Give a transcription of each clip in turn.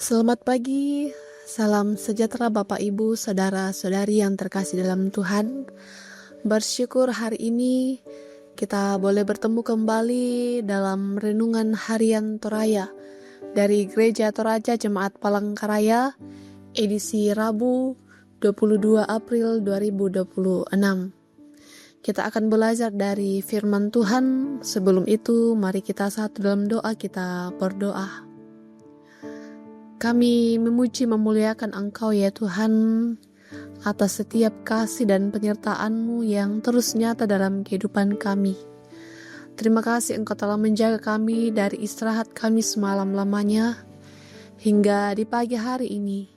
Selamat pagi, salam sejahtera Bapak Ibu, saudara-saudari yang terkasih dalam Tuhan. Bersyukur hari ini kita boleh bertemu kembali dalam renungan harian Toraya dari Gereja Toraja Jemaat Palangkaraya, edisi Rabu 22 April 2026. Kita akan belajar dari firman Tuhan. Sebelum itu, mari kita satu dalam doa, kita berdoa. Kami memuji memuliakan Engkau ya Tuhan, atas setiap kasih dan penyertaan-Mu yang terus nyata dalam kehidupan kami. Terima kasih Engkau telah menjaga kami dari istirahat kami semalam lamanya, hingga di pagi hari ini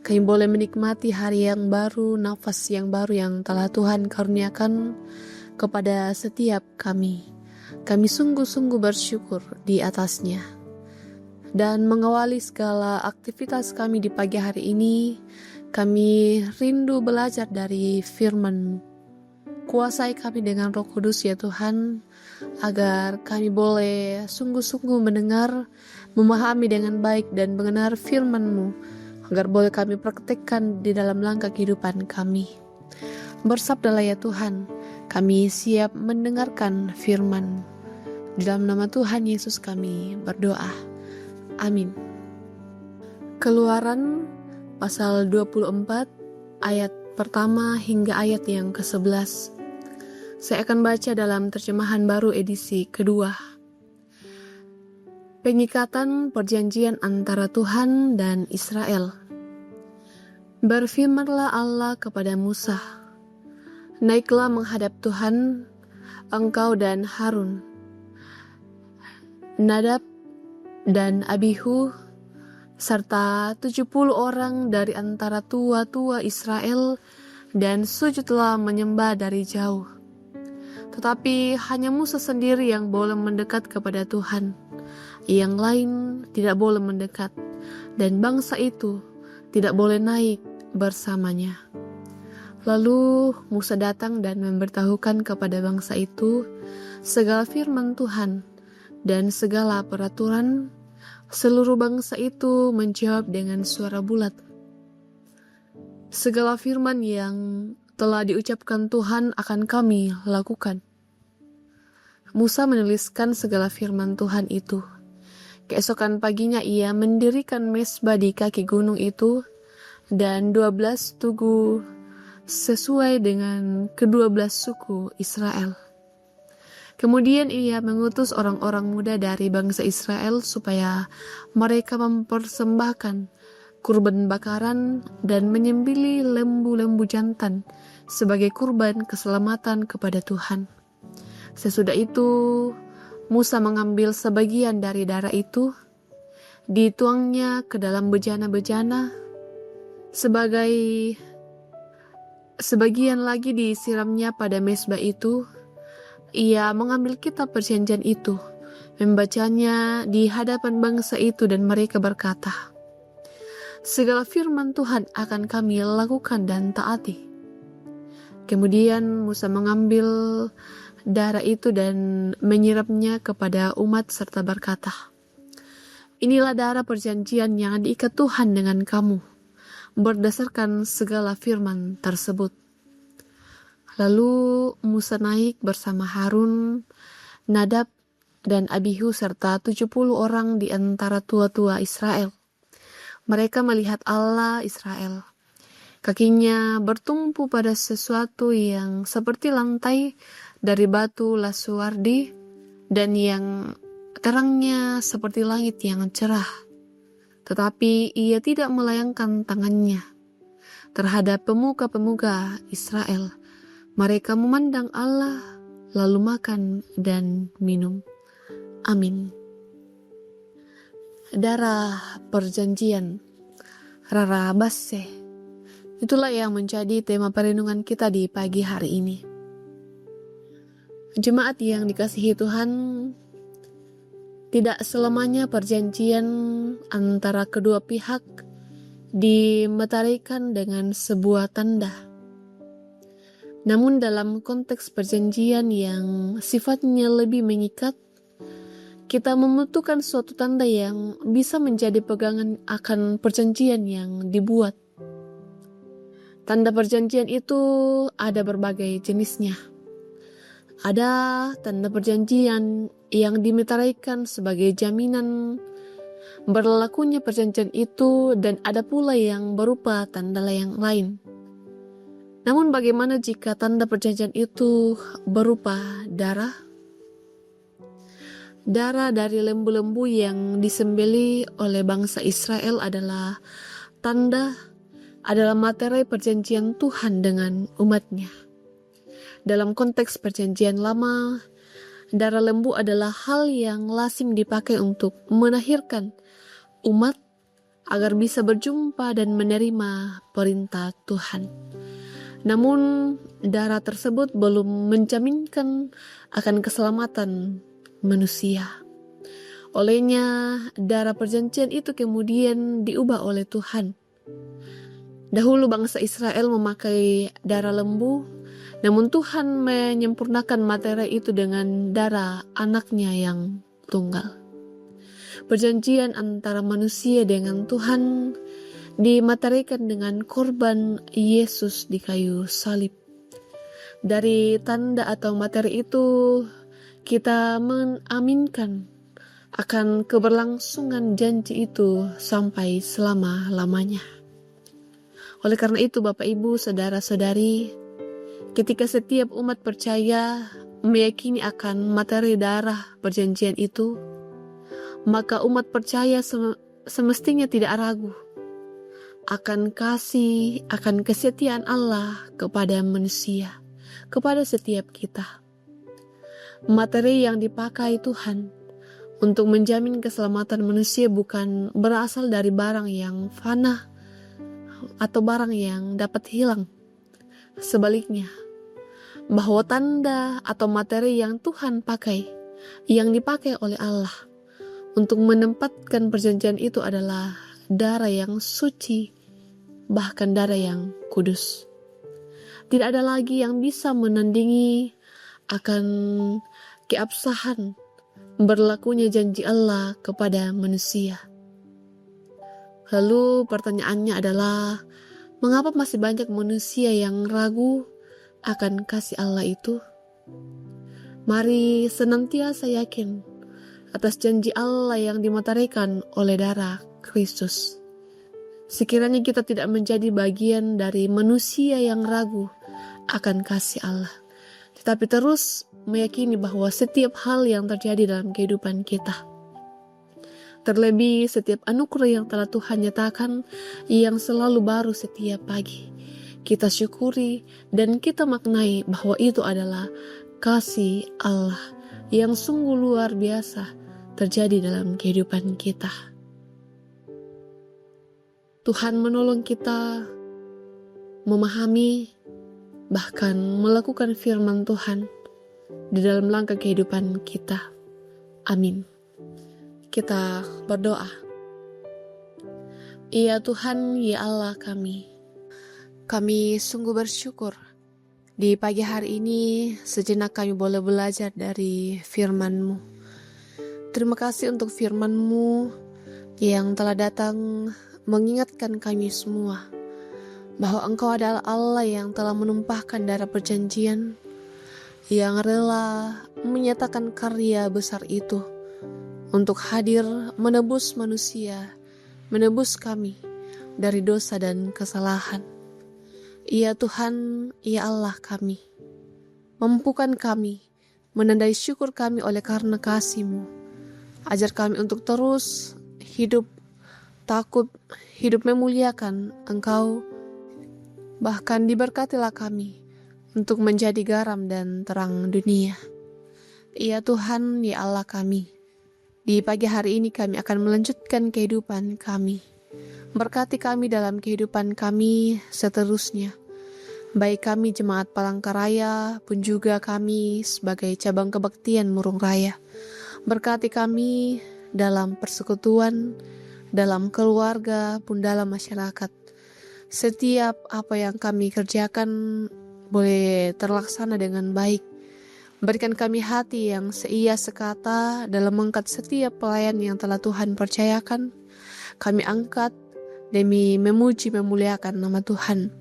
kami boleh menikmati hari yang baru, nafas yang baru yang telah Tuhan karuniakan kepada setiap kami. Kami sungguh-sungguh bersyukur di atasnya. Dan mengawali segala aktivitas kami di pagi hari ini, kami rindu belajar dari firman-Mu. Kuasai kami dengan Roh Kudus ya Tuhan, agar kami boleh sungguh-sungguh mendengar, memahami dengan baik dan benar firman-Mu, agar boleh kami praktekkan di dalam langkah kehidupan kami. Bersabdalah ya Tuhan, kami siap mendengarkan firman-Mu. Di dalam nama Tuhan Yesus kami berdoa. Amin. Keluaran pasal 24 ayat pertama hingga ayat yang ke-11. Saya akan baca dalam terjemahan baru edisi kedua. Pengikatan perjanjian antara Tuhan dan Israel. Berfirmanlah Allah kepada Musa, naiklah menghadap Tuhan, engkau dan Harun, Nadab dan Abihu, serta 70 orang dari antara tua-tua Israel, dan sujudlah menyembah dari jauh. Tetapi hanya Musa sendiri yang boleh mendekat kepada Tuhan, yang lain tidak boleh mendekat, dan bangsa itu tidak boleh naik bersamanya. Lalu Musa datang dan memberitahukan kepada bangsa itu segala firman Tuhan dan segala peraturan. Seluruh bangsa itu menjawab dengan suara bulat. Segala firman yang telah diucapkan Tuhan akan kami lakukan. Musa menuliskan segala firman Tuhan itu. Keesokan paginya ia mendirikan mezbah di kaki gunung itu dan 12 tugu sesuai dengan ke-12 suku Israel. Kemudian ia mengutus orang-orang muda dari bangsa Israel supaya mereka mempersembahkan kurban bakaran dan menyembelih lembu-lembu jantan sebagai kurban keselamatan kepada Tuhan. Sesudah itu, Musa mengambil sebagian dari darah itu, dituangnya ke dalam bejana-bejana, sebagian lagi disiramnya pada mezbah itu. Ia mengambil kitab perjanjian itu, membacanya di hadapan bangsa itu dan mereka berkata, segala firman Tuhan akan kami lakukan dan taati. Kemudian Musa mengambil darah itu dan menyiramnya kepada umat serta berkata, inilah darah perjanjian yang diikat Tuhan dengan kamu, berdasarkan segala firman tersebut. Lalu Musa naik bersama Harun, Nadab, dan Abihu serta 70 orang di antara tua-tua Israel. Mereka melihat Allah Israel. Kakinya bertumpu pada sesuatu yang seperti lantai dari batu lasuardi dan yang terangnya seperti langit yang cerah. Tetapi ia tidak melayangkan tangannya terhadap pemuka-pemuka Israel. Mereka memandang Allah, lalu makan dan minum. Amin. Darah perjanjian, Rara Basse. Itulah yang menjadi tema perenungan kita di pagi hari ini. Jemaat yang dikasihi Tuhan, tidak selamanya perjanjian antara kedua pihak dimetarikan dengan sebuah tanda. Namun dalam konteks perjanjian yang sifatnya lebih mengikat, kita membutuhkan suatu tanda yang bisa menjadi pegangan akan perjanjian yang dibuat. Tanda perjanjian itu ada berbagai jenisnya. Ada tanda perjanjian yang dimeteraikan sebagai jaminan berlakunya perjanjian itu, dan ada pula yang berupa tanda yang lain. Namun bagaimana jika tanda perjanjian itu berupa darah? Darah dari lembu-lembu yang disembelih oleh bangsa Israel adalah materi perjanjian Tuhan dengan umatnya. Dalam konteks perjanjian lama, darah lembu adalah hal yang lazim dipakai untuk menahirkan umat agar bisa berjumpa dan menerima perintah Tuhan. Namun, darah tersebut belum menjaminkan akan keselamatan manusia. Olehnya, darah perjanjian itu kemudian diubah oleh Tuhan. Dahulu bangsa Israel memakai darah lembu, namun Tuhan menyempurnakan materi itu dengan darah anaknya yang tunggal. Perjanjian antara manusia dengan Tuhan dimaterikan dengan korban Yesus di kayu salib. Dari tanda atau materi itu, kita mengaminkan akan keberlangsungan janji itu sampai selama-lamanya. Oleh karena itu, Bapak, Ibu, Saudara-saudari, ketika setiap umat percaya meyakini akan materi darah perjanjian itu, maka umat percaya semestinya tidak ragu akan kasih, akan kesetiaan Allah kepada manusia, kepada setiap kita. Materi yang dipakai Tuhan untuk menjamin keselamatan manusia bukan berasal dari barang yang fana atau barang yang dapat hilang. Sebaliknya, bahwa tanda atau materi yang Tuhan pakai, yang dipakai oleh Allah untuk menempatkan perjanjian itu adalah darah yang suci, bahkan darah yang kudus. Tidak ada lagi yang bisa menandingi akan keabsahan berlakunya janji Allah kepada manusia. Lalu pertanyaannya adalah, mengapa masih banyak manusia yang ragu akan kasih Allah itu? Mari senantiasa yakin atas janji Allah yang dimaterikan oleh darah Kristus. Sekiranya kita tidak menjadi bagian dari manusia yang ragu akan kasih Allah, tetapi terus meyakini bahwa setiap hal yang terjadi dalam kehidupan kita, terlebih setiap anugerah yang telah Tuhan nyatakan yang selalu baru setiap pagi, kita syukuri dan kita maknai bahwa itu adalah kasih Allah yang sungguh luar biasa terjadi dalam kehidupan kita. Tuhan menolong kita memahami, bahkan melakukan firman Tuhan di dalam langkah kehidupan kita. Amin. Kita berdoa. Ya Tuhan, ya Allah kami sungguh bersyukur di pagi hari ini sejenak kami boleh belajar dari firman-Mu. Terima kasih untuk firman-Mu yang telah datang mengingatkan kami semua bahwa Engkau adalah Allah yang telah menumpahkan darah perjanjian, yang rela menyatakan karya besar itu untuk hadir menebus manusia, menebus kami dari dosa dan kesalahan. Ya Tuhan, ya Allah kami, mampukan kami, menandai syukur kami oleh karena kasih-Mu. Ajar kami untuk terus hidup takut, hidup memuliakan Engkau, bahkan diberkatilah kami untuk menjadi garam dan terang dunia. Ya Tuhan, ya Allah kami, di pagi hari ini kami akan melanjutkan kehidupan kami. Berkati kami dalam kehidupan kami seterusnya, baik kami Jemaat Palangkaraya pun juga kami sebagai cabang kebaktian Murung Raya. Berkati kami dalam persekutuan, dalam keluarga pun dalam masyarakat. Setiap apa yang kami kerjakan boleh terlaksana dengan baik, Berikan kami hati yang seia sekata dalam mengangkat setiap pelayan yang telah Tuhan percayakan. Kami angkat demi memuji memuliakan nama Tuhan.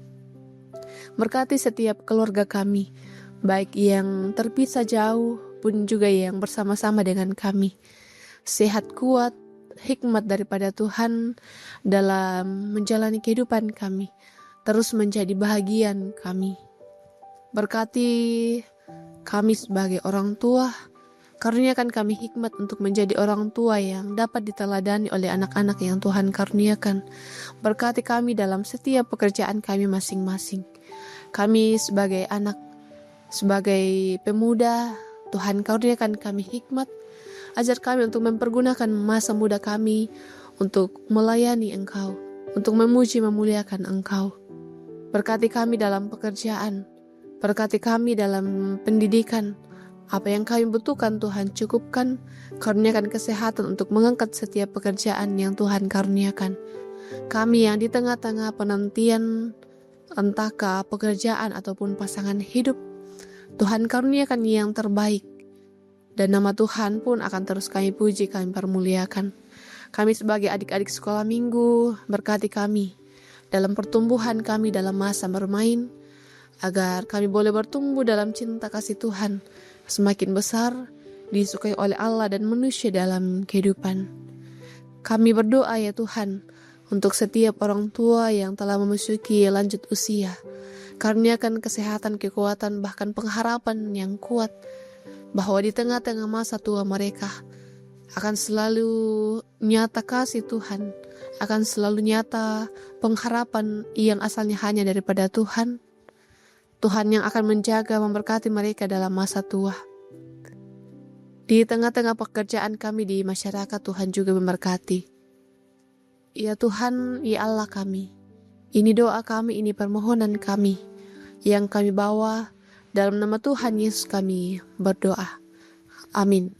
Berkati setiap keluarga kami, baik yang terpisah jauh pun juga yang bersama-sama dengan kami. Sehat kuat, hikmat daripada Tuhan dalam menjalani kehidupan kami, terus menjadi bahagian kami. Berkati kami sebagai orang tua, karuniakan kami hikmat untuk menjadi orang tua yang dapat diteladani oleh anak-anak yang Tuhan karuniakan. Berkati kami dalam setiap pekerjaan kami masing-masing. Kami sebagai anak, sebagai pemuda, Tuhan karuniakan kami hikmat. Ajar kami untuk mempergunakan masa muda kami untuk melayani Engkau, untuk memuji memuliakan Engkau. Berkati kami dalam pekerjaan, berkati kami dalam pendidikan. Apa yang kami butuhkan Tuhan cukupkan. Karuniakan kesehatan untuk mengangkat setiap pekerjaan yang Tuhan karuniakan. Kami yang di tengah-tengah penantian, entahkah pekerjaan ataupun pasangan hidup, Tuhan karuniakan yang terbaik. Dan nama Tuhan pun akan terus kami puji, kami permuliakan. Kami sebagai adik-adik sekolah minggu, berkati kami dalam pertumbuhan kami dalam masa bermain, agar kami boleh bertumbuh dalam cinta kasih Tuhan semakin besar, disukai oleh Allah dan manusia dalam kehidupan. Kami berdoa ya Tuhan, untuk setiap orang tua yang telah memasuki lanjut usia, karuniakan kesehatan, kekuatan, bahkan pengharapan yang kuat, bahwa di tengah-tengah masa tua mereka akan selalu nyata kasih Tuhan, akan selalu nyata pengharapan yang asalnya hanya daripada Tuhan. Tuhan yang akan menjaga, memberkati mereka dalam masa tua. Di tengah-tengah pekerjaan kami di masyarakat, Tuhan juga memberkati. Ya Tuhan, ya Allah kami, ini doa kami, ini permohonan kami, yang kami bawa dalam nama Tuhan Yesus kami berdoa. Amin.